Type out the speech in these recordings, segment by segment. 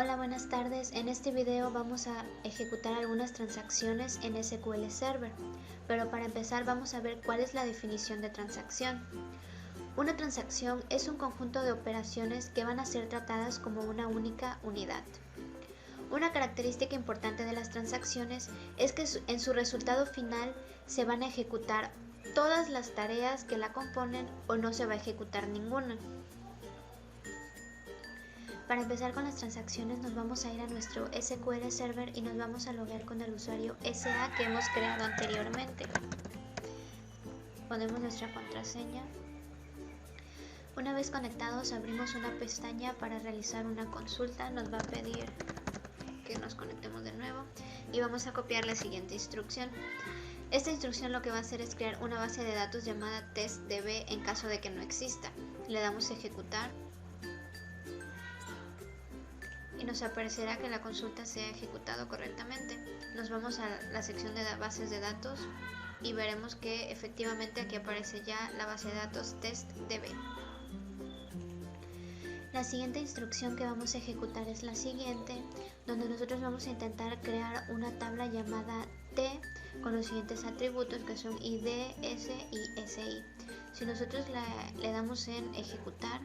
Hola, buenas tardes. En este video vamos a ejecutar algunas transacciones en SQL Server, pero para empezar vamos a ver cuál es la definición de transacción. Una transacción es un conjunto de operaciones que van a ser tratadas como una única unidad. Una característica importante de las transacciones es que en su resultado final se van a ejecutar todas las tareas que la componen o no se va a ejecutar ninguna. Para empezar con las transacciones nos vamos a ir a nuestro SQL Server y nos vamos a loguear con el usuario SA que hemos creado anteriormente. Ponemos nuestra contraseña. Una vez conectados abrimos una pestaña para realizar una consulta. Nos va a pedir que nos conectemos de nuevo y vamos a copiar la siguiente instrucción. Esta instrucción lo que va a hacer es crear una base de datos llamada testdb en caso de que no exista. Le damos a ejecutar y nos aparecerá que la consulta se ha ejecutado correctamente. Nos vamos a la sección de bases de datos y veremos que efectivamente aquí aparece ya la base de datos testdb. La siguiente instrucción que vamos a ejecutar es la siguiente, donde nosotros vamos a intentar crear una tabla llamada T con los siguientes atributos que son ID, S y SI. Si nosotros le damos en ejecutar,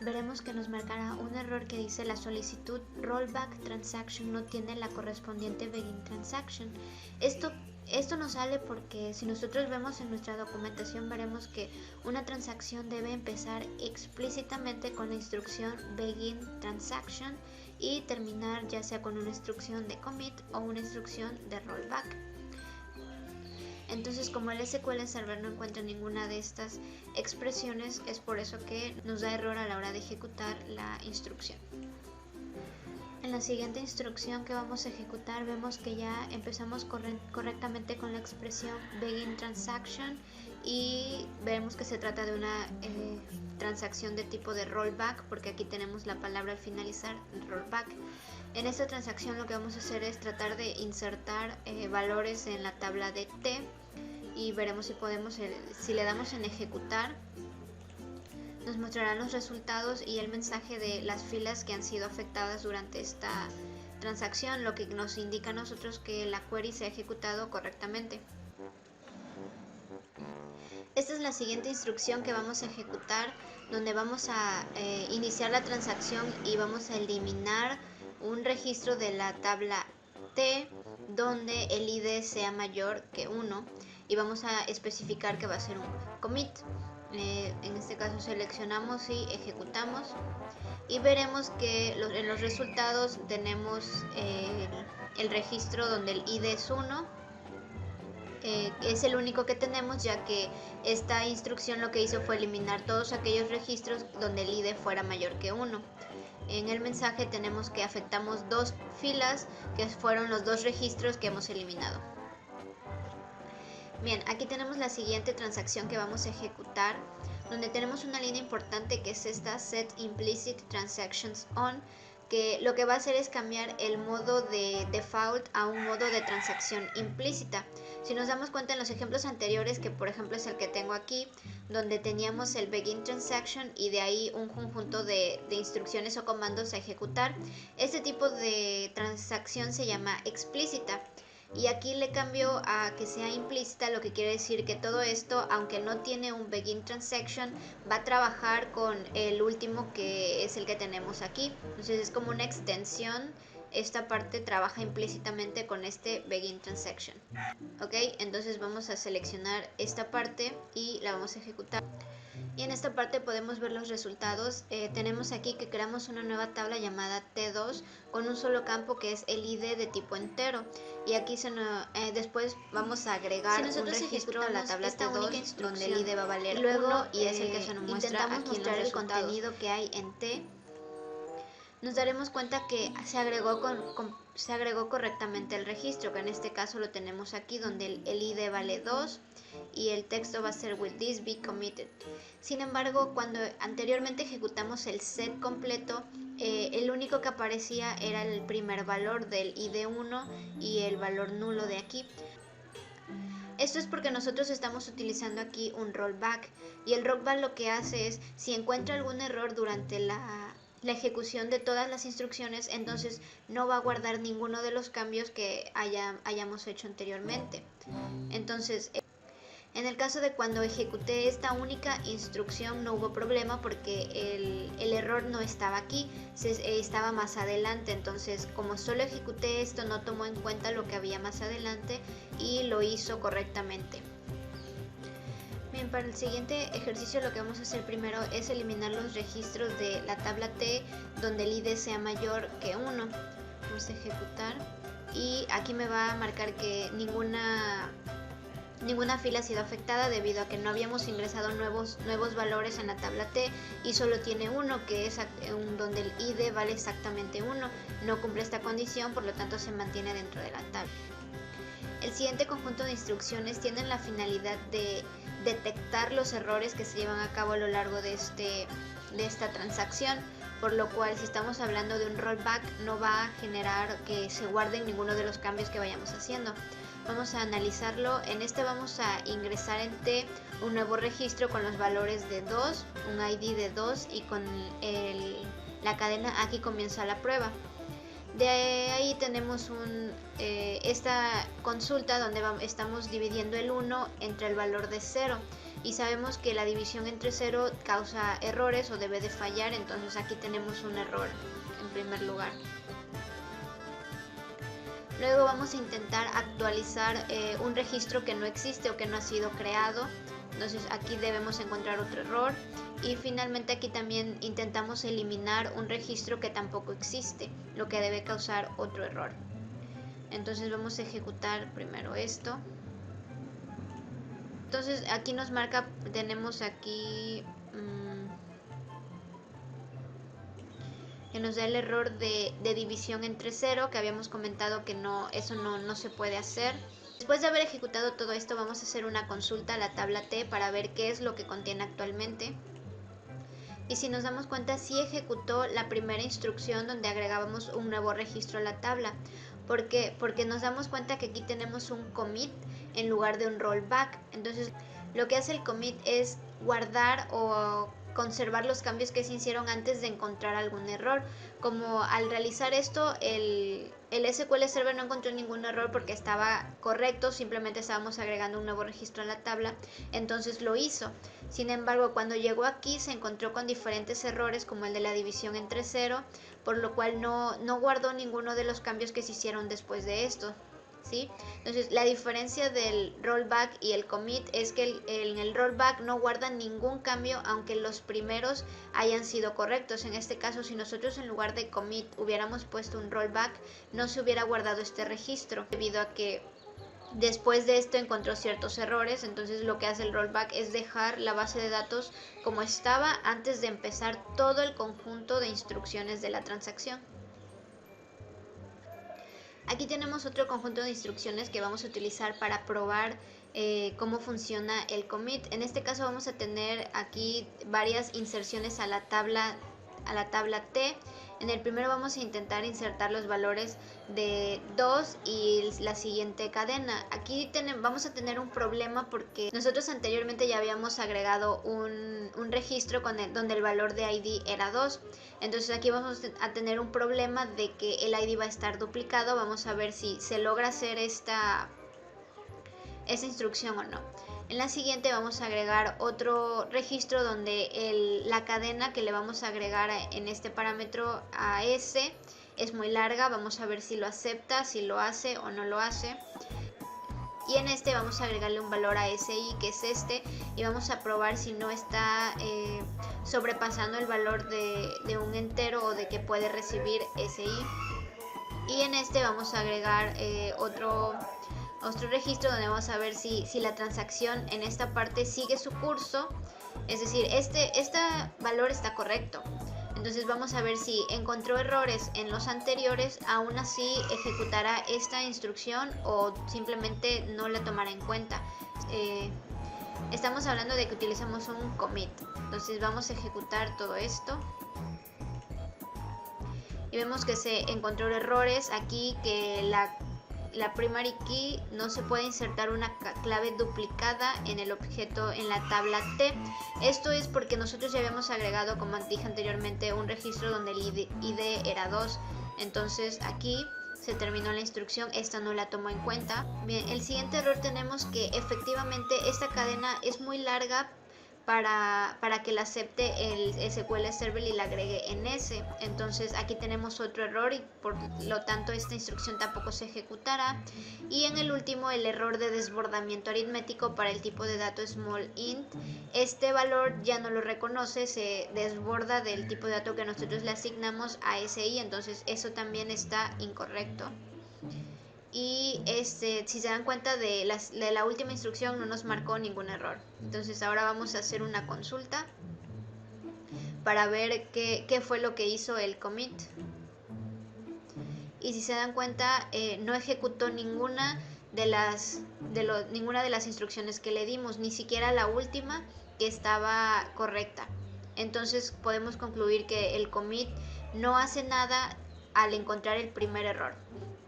veremos que nos marcará un error que dice la solicitud rollback transaction no tiene la correspondiente begin transaction. Esto nos sale porque si nosotros vemos en nuestra documentación veremos que una transacción debe empezar explícitamente con la instrucción begin transaction y terminar ya sea con una instrucción de commit o una instrucción de rollback. Entonces, como el SQL Server no encuentra ninguna de estas expresiones, es por eso que nos da error a la hora de ejecutar la instrucción. En la siguiente instrucción que vamos a ejecutar vemos que ya empezamos correctamente con la expresión begin transaction y vemos que se trata de una transacción de tipo de rollback porque aquí tenemos la palabra al finalizar, rollback. En esta transacción lo que vamos a hacer es tratar de insertar valores en la tabla de T y veremos si podemos, si le damos en ejecutar, nos mostrarán los resultados y el mensaje de las filas que han sido afectadas durante esta transacción, lo que nos indica a nosotros que la query se ha ejecutado correctamente. Esta es la siguiente instrucción que vamos a ejecutar, donde vamos a iniciar la transacción y vamos a eliminar un registro de la tabla T donde el ID sea mayor que 1 y vamos a especificar que va a ser un commit. En este caso seleccionamos y ejecutamos y veremos que en los resultados tenemos el registro donde el ID es 1. Es el único que tenemos, ya que esta instrucción lo que hizo fue eliminar todos aquellos registros donde el ID fuera mayor que 1. En el mensaje tenemos que afectamos dos filas que fueron los dos registros que hemos eliminado. Bien, aquí tenemos la siguiente transacción que vamos a ejecutar, donde tenemos una línea importante que es esta set implicit transactions on, que lo que va a hacer es cambiar el modo de default a un modo de transacción implícita. Si nos damos cuenta en los ejemplos anteriores, que por ejemplo es el que tengo aquí, donde teníamos el begin transaction y de ahí un conjunto de instrucciones o comandos a ejecutar, este tipo de transacción se llama explícita. Y aquí le cambio a que sea implícita, lo que quiere decir que todo esto, aunque no tiene un begin transaction, va a trabajar con el último que es el que tenemos aquí. Entonces es como una extensión. Esta parte trabaja implícitamente con este begin transaction. Ok, entonces vamos a seleccionar esta parte y la vamos a ejecutar. Y en esta parte podemos ver los resultados. Tenemos aquí que creamos una nueva tabla llamada T2 con un solo campo que es el ID de tipo entero. Y aquí después vamos a agregar un registro a la tabla T2 donde el ID va a valer 1 y es el que se nos muestra aquí en los resultados. El contenido que hay en T. Nos daremos cuenta que se agregó correctamente el registro, que en este caso lo tenemos aquí donde el ID vale 2 y el texto va a ser will this be committed. Sin embargo, cuando anteriormente ejecutamos el set completo, el único que aparecía era el primer valor del ID1 y el valor nulo de aquí. Esto es porque nosotros estamos utilizando aquí un rollback y el rollback lo que hace es, si encuentra algún error durante la ejecución de todas las instrucciones, entonces no va a guardar ninguno de los cambios que hayamos hecho anteriormente. Entonces, en el caso de cuando ejecuté esta única instrucción no hubo problema porque el error no estaba aquí, estaba más adelante. Entonces, como solo ejecuté esto, no tomó en cuenta lo que había más adelante y lo hizo correctamente. Bien, para el siguiente ejercicio lo que vamos a hacer primero es eliminar los registros de la tabla T donde el ID sea mayor que 1. Vamos a ejecutar y aquí me va a marcar que ninguna fila ha sido afectada debido a que no habíamos ingresado nuevos valores en la tabla T y solo tiene 1, que es donde el ID vale exactamente 1. No cumple esta condición, por lo tanto se mantiene dentro de la tabla. El siguiente conjunto de instrucciones tiene la finalidad de detectar los errores que se llevan a cabo a lo largo de esta transacción, por lo cual si estamos hablando de un rollback no va a generar que se guarden ninguno de los cambios que vayamos haciendo. Vamos a analizarlo. En este vamos a ingresar en T un nuevo registro con los valores de 2, un ID de 2 y con la cadena aquí comienza la prueba. De ahí tenemos esta consulta donde estamos dividiendo el 1 entre el valor de 0 y sabemos que la división entre 0 causa errores o debe de fallar, entonces aquí tenemos un error en primer lugar. Luego vamos a intentar actualizar un registro que no existe o que no ha sido creado. Entonces aquí debemos encontrar otro error. Y finalmente aquí también intentamos eliminar un registro que tampoco existe, lo que debe causar otro error. Entonces vamos a ejecutar primero esto. Entonces aquí nos marca, tenemos aquí que nos da el error de división entre 0, que habíamos comentado que eso no se puede hacer. Después de haber ejecutado todo esto, vamos a hacer una consulta a la tabla T para ver qué es lo que contiene actualmente. Y si nos damos cuenta, sí ejecutó la primera instrucción donde agregábamos un nuevo registro a la tabla. ¿Por qué? Porque nos damos cuenta que aquí tenemos un commit en lugar de un rollback. Entonces, lo que hace el commit es guardar o conservar los cambios que se hicieron antes de encontrar algún error. Como al realizar esto, el SQL Server no encontró ningún error porque estaba correcto, simplemente estábamos agregando un nuevo registro a la tabla, entonces lo hizo. Sin embargo, cuando llegó aquí se encontró con diferentes errores como el de la división entre 0, por lo cual no guardó ninguno de los cambios que se hicieron después de esto. ¿Sí? Entonces la diferencia del rollback y el commit es que en el rollback no guarda ningún cambio aunque los primeros hayan sido correctos. En este caso, si nosotros en lugar de commit hubiéramos puesto un rollback, no se hubiera guardado este registro debido a que después de esto encontró ciertos errores. Entonces lo que hace el rollback es dejar la base de datos como estaba antes de empezar todo el conjunto de instrucciones de la transacción. Aquí tenemos otro conjunto de instrucciones que vamos a utilizar para probar cómo funciona el commit. En este caso vamos a tener aquí varias inserciones a la tabla T. En el primero vamos a intentar insertar los valores de 2 y la siguiente cadena. Aquí vamos a tener un problema porque nosotros anteriormente ya habíamos agregado un registro donde el valor de ID era 2. Entonces aquí vamos a tener un problema de que el ID va a estar duplicado. Vamos a ver si se logra hacer esta instrucción o no. En la siguiente vamos a agregar otro registro donde la cadena que le vamos a agregar en este parámetro a S es muy larga. Vamos a ver si lo acepta, si lo hace o no lo hace. Y en este vamos a agregarle un valor a SI, que es este, y vamos a probar si no está sobrepasando el valor de un entero o de que puede recibir SI. Y en este vamos a agregar otro registro donde vamos a ver si la transacción en esta parte sigue su curso, es decir, este valor está correcto. Entonces vamos a ver si encontró errores en los anteriores, aún así ejecutará esta instrucción o simplemente no la tomará en cuenta. Estamos hablando de que utilizamos un commit, entonces vamos a ejecutar todo esto. Y vemos que se encontró errores aquí, que la primary key no se puede insertar una clave duplicada en el objeto en la tabla T. Esto es porque nosotros ya habíamos agregado, como dije anteriormente, un registro donde el ID era 2. Entonces aquí se terminó la instrucción, esta no la tomó en cuenta. Bien, el siguiente error tenemos que efectivamente esta cadena es muy larga para que la acepte el SQL Server y la agregue en S. Entonces aquí tenemos otro error y por lo tanto esta instrucción tampoco se ejecutará. Y en el último, el error de desbordamiento aritmético para el tipo de dato small int. Este valor ya no lo reconoce, se desborda del tipo de dato que nosotros le asignamos a SI, entonces eso también está incorrecto. Y si se dan cuenta de la última instrucción no nos marcó ningún error. Entonces ahora vamos a hacer una consulta para ver qué fue lo que hizo el commit. Y si se dan cuenta, no ejecutó ninguna de las instrucciones que le dimos, ni siquiera la última, que estaba correcta. Entonces podemos concluir que el commit no hace nada al encontrar el primer error.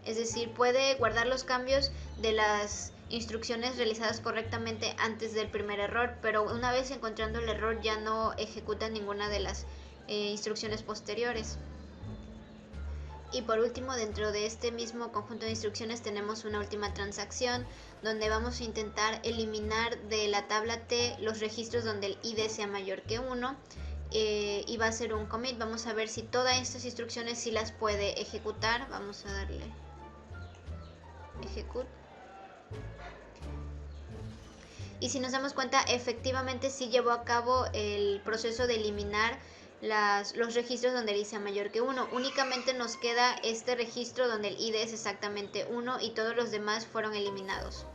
Es decir, puede guardar los cambios de las instrucciones realizadas correctamente antes del primer error, pero una vez encontrando el error ya no ejecuta ninguna de las instrucciones posteriores. Y por último, dentro de este mismo conjunto de instrucciones tenemos una última transacción donde vamos a intentar eliminar de la tabla T los registros donde el ID sea mayor que 1 y va a ser un commit. Vamos a ver si todas estas instrucciones sí las puede ejecutar. Vamos a darle execute. Y si nos damos cuenta, efectivamente sí llevó a cabo el proceso de eliminar los registros donde el ID sea mayor que 1. Únicamente nos queda este registro donde el ID es exactamente 1 y todos los demás fueron eliminados.